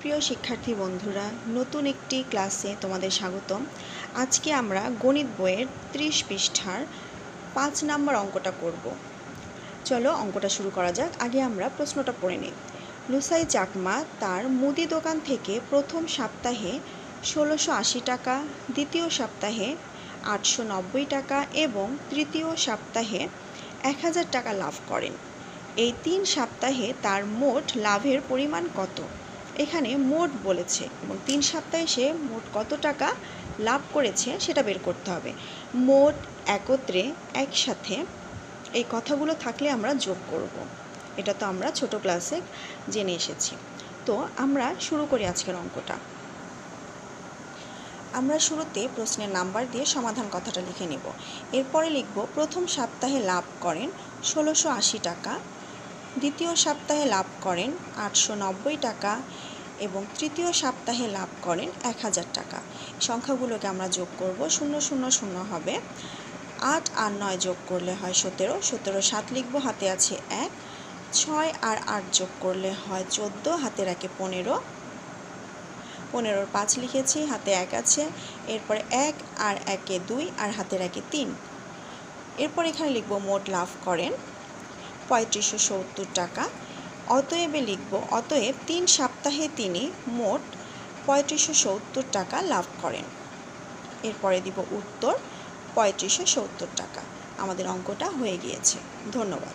প্রিয় শিক্ষার্থী বন্ধুরা, নতুন একটি ক্লাসে তোমাদের স্বাগতম। আজকে আমরা গণিত বইয়ের 30 পৃষ্ঠার 5 নম্বর অঙ্কটা করব। চলো অঙ্কটা শুরু করা যাক। আগে আমরা প্রশ্নটা পড়ে নিই। লুসাই চাকমা তার মুদি দোকান থেকে প্রথম সপ্তাহে 1680 টাকা, দ্বিতীয় সপ্তাহে 890 টাকা এবং তৃতীয় সপ্তাহে 1000 টাকা লাভ করেন। এই 3 সপ্তাহে তার মোট লাভের পরিমাণ কত? এখানে মোট বলেছে এবং 3 সপ্তাহে সে মোট কত টাকা লাভ করেছে সেটা বের করতে হবে। মোট, একত্রে, একসাথে এই কথাগুলো থাকলে আমরা যোগ করব। এটা তো আমরা ছোট ক্লাসে জেনে এসেছি। তো আমরা শুরু করি আজকের অঙ্কটা। আমরা শুরুতে প্রশ্নের নাম্বার দিয়ে সমাধান কথাটা লিখে নেব। এরপরে লিখব প্রথম সপ্তাহে লাভ করেন 1680 টাকা, দ্বিতীয় সপ্তাহে লাভ করেন 890 টাকা এবং তৃতীয় সপ্তাহে লাভ করেন 1000 টাকা। সংখ্যাগুলোকে আমরা যোগ করব, 0 0 0 হবে। 8 আর 9 যোগ করলে হয় 17, 17 7 লিখব, হাতে আছে 1। 6 আর 8 যোগ করলে হয় 14, হাতে রাখে 15, 15 5 লিখেছি, হাতে 1 আছে। এরপরে 1 আর 1 2 আর হাতে রাখে 3। এরপর এখানে লিখব মোট লাভ করেন 3570 টাকা। অতএবে লিখব অতএব 3 সপ্তাহে তিনি মোট 3570 টাকা লাভ করেন। এরপরে দিব উত্তর 3570 টাকা। আমাদের অঙ্কটা হয়ে গিয়েছে। ধন্যবাদ।